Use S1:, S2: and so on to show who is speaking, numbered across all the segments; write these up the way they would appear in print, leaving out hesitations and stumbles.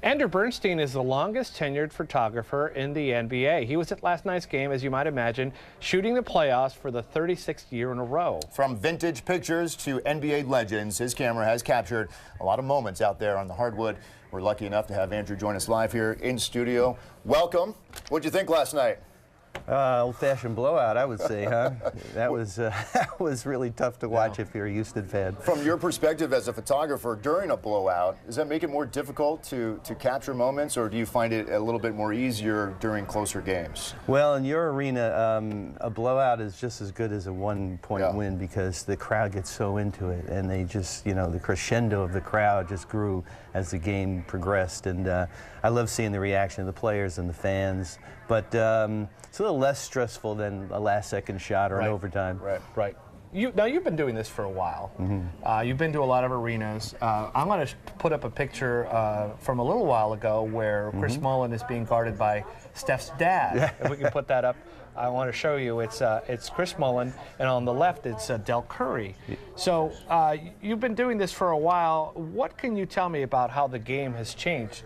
S1: Andrew Bernstein is the longest tenured photographer in the NBA. He was at last night's game, as you might imagine, shooting the playoffs for the 36th year in a row.
S2: From vintage pictures to NBA legends, his camera has captured a lot of moments out there on the hardwood. We're lucky enough to have Andrew join us live here in studio. Welcome. What'd you think last night?
S3: Old-fashioned blowout, I would say, huh? That was really tough to watch if you're a Houston fan.
S2: From your perspective as a photographer during a blowout, does that make it more difficult to capture moments, or do you find it a little bit more easier during closer games?
S3: Well, in your arena, a blowout is just as good as a one-point win because the crowd gets so into it, and they just, you know, the crescendo of the crowd just grew as the game progressed, and I love seeing the reaction of the players and the fans, but it's a little less stressful than a last-second shot or an overtime.
S1: Right. Now, you've been doing this for a while. You've been to a lot of arenas. I'm going to put up a picture from a little while ago where Chris Mullin is being guarded by Steph's dad. If we can put that up, I want to show you. It's Chris Mullin, and on the left it's Del Curry. So you've been doing this for a while. What can you tell me about how the game has changed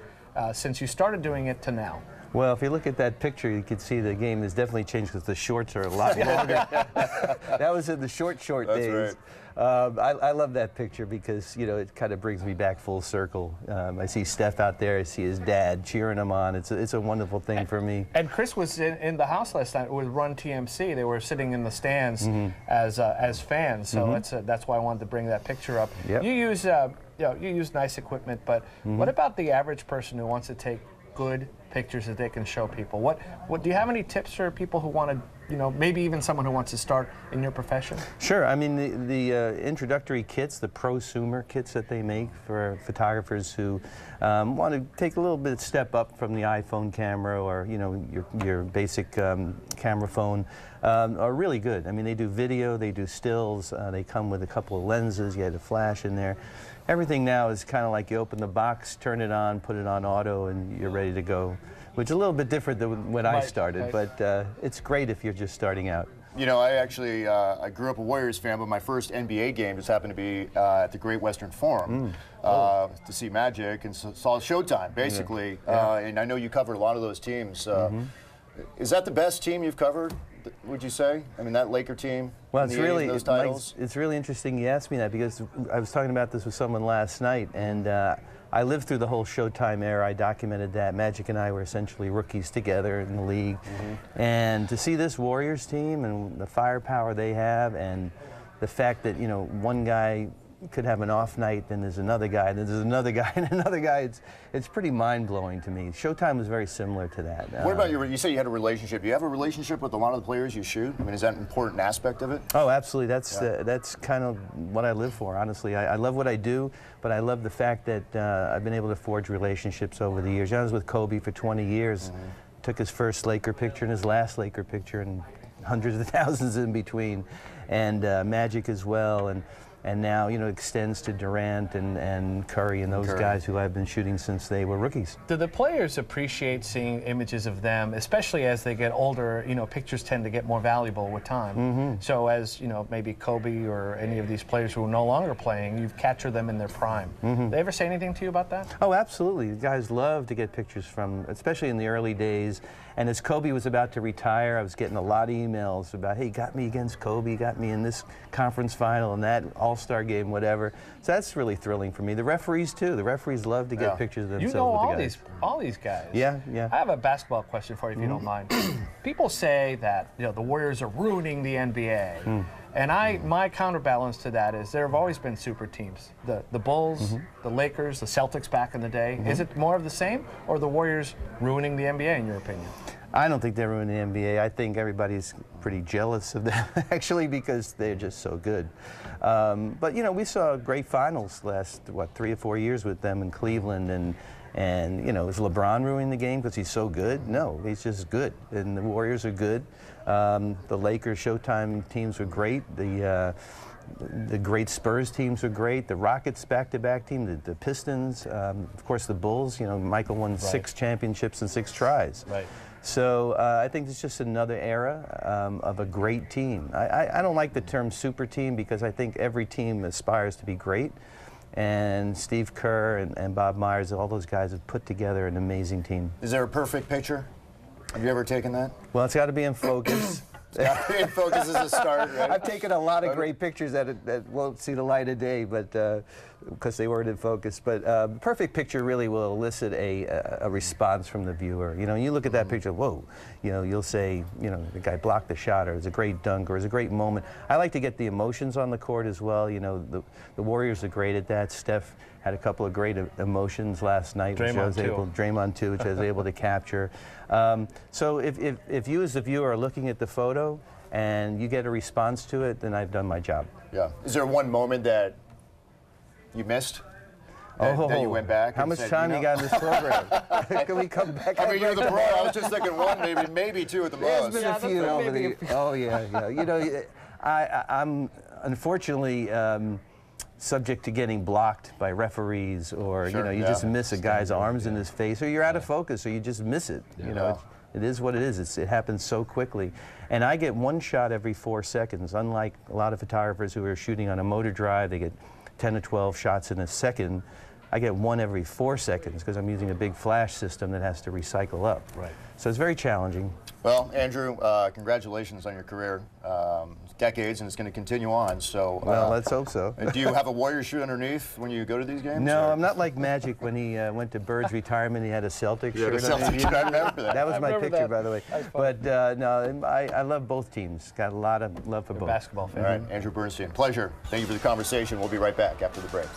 S1: since you started doing it to now?
S3: Well, if you look at that picture, you can see the game has definitely changed because the shorts are a lot longer. That was in the short days. Right. I love that picture because, you know, it kind of brings me back full circle. I see Steph out there. I see his dad cheering him on. It's a wonderful thing for me.
S1: And Chris was in the house last night with Run TMC. They were sitting in the stands as fans. So that's why I wanted to bring that picture up.
S3: Yep.
S1: You use you use nice equipment, but what about the average person who wants to take good pictures that they can show people? What do you have any tips for people who want to, you know, maybe even someone who wants to start in your profession?
S3: Sure. I mean, the introductory kits, the prosumer kits that they make for photographers who want to take a little bit step up from the iPhone camera or, you know, your basic camera phone are really good. I mean, they do video, they do stills, they come with a couple of lenses, you had a flash in there. Everything now is kind of like you open the box, turn it on, put it on auto, and you're ready to go, which is a little bit different than when I started, but it's great if you're just starting out.
S2: You know, I actually I grew up a Warriors fan, but my first NBA game just happened to be at the Great Western Forum to see Magic, and saw Showtime, basically. And I know you covered a lot of those teams. Is that the best team you've covered, would you say? I mean, that Laker team?
S3: Well, it's really,
S2: those titles?
S3: It's really interesting you asked me that because I was talking about this with someone last night, and I lived through the whole Showtime era. I documented that. Magic and I were essentially rookies together in the league. And to see this Warriors team and the firepower they have, and the fact that, you know, one guy could have an off night, then there's another guy, then there's another guy, and another guy. It's pretty mind-blowing to me. Showtime was very similar to that.
S2: What about you say you had a relationship. Do you have a relationship with a lot of the players you shoot? I mean, is that an important aspect of it?
S3: Oh, absolutely. That's kind of what I live for, honestly. I love what I do, but I love the fact that I've been able to forge relationships over the years. I was with Kobe for 20 years, took his first Laker picture and his last Laker picture, and hundreds of thousands in between, and Magic as well. And now, you know, extends to Durant and Curry and those guys who I've been shooting since they were rookies.
S1: Do the players appreciate seeing images of them, especially as they get older? You know, pictures tend to get more valuable with time. So as, you know, maybe Kobe or any of these players who are no longer playing, you've captured them in their prime. They ever say anything to you about that?
S3: Oh, absolutely. The guys love to get pictures from, especially in the early days. And as Kobe was about to retire, I was getting a lot of emails about, hey, got me against Kobe, got me in this conference final and that All-Star game, whatever. So that's really thrilling for me. The referees, too. The referees love to get pictures of themselves
S1: you know
S3: with the guys.
S1: all these guys.
S3: Yeah.
S1: I have a basketball question for you, if you don't mind. People say that, you know, the Warriors are ruining the NBA. And my counterbalance to that is there have always been super teams. The Bulls, the Lakers, the Celtics back in the day. Is it more of the same, or the Warriors ruining the NBA, in your opinion?
S3: I don't think they're ruining the NBA. I think everybody's pretty jealous of them, actually, because they're just so good. But, you know, we saw great finals last, 3 or 4 years with them in Cleveland, and you know, is LeBron ruining the game because he's so good? No, he's just good, and the Warriors are good. The Lakers, Showtime teams were great. The great Spurs teams were great. The Rockets back-to-back team, the Pistons, of course the Bulls. You know, Michael won 6 championships in 6 tries. So I think it's just another era of a great team. I don't like the term super team because I think every team aspires to be great. and Steve Kerr and Bob Myers, all those guys have put together an amazing team.
S2: Is there a perfect picture? Have you ever taken that?
S3: Well, it's got to be in focus.
S2: In focus is a start, right?
S3: I've taken a lot of great pictures that won't see the light of day, but because they weren't in focus. But perfect picture really will elicit a response from the viewer. You know, you look at that picture, whoa. You know, you'll say, you know, the guy blocked the shot, or it's a great dunk, or it's a great moment. I like to get the emotions on the court as well. You know, the Warriors are great at that. Steph had a couple of great emotions last night, Draymond too, which I was able to capture. So if you as the viewer are looking at the photo and you get a response to it, then I've done my job.
S2: Yeah. Is there one moment that you missed? That you went back?
S3: How much time you got in this program? Can we come back?
S2: I mean, you're the pro. I was just thinking one, maybe two at the most.
S3: There's been a few over the. Oh yeah. You know, I'm unfortunately subject to getting blocked by referees, or you know, you just miss a guy's arms in his face, or you're out of focus, or you just miss it. You know, it is what it is. It happens so quickly, and I get one shot every 4 seconds. Unlike a lot of photographers who are shooting on a motor drive, they get 10 to 12 shots in a second. I get one every 4 seconds because I'm using a big flash system that has to recycle up.
S1: Right.
S3: So it's very challenging.
S2: Well, Andrew, congratulations on your career. Decades, and it's going to continue on. So,
S3: well, let's hope so.
S2: Do you have a Warrior shoe underneath when you go to these games?
S3: No,
S2: or?
S3: I'm not like Magic when he went to Bird's retirement. He had a Celtic shirt.
S2: Celtic, I remember that.
S3: That was my picture,
S1: that.
S3: by the way. But no, I love both teams. Got a lot of love for both.
S1: Basketball fan.
S2: All right, Andrew Bernstein, pleasure. Thank you for the conversation. We'll be right back after the break.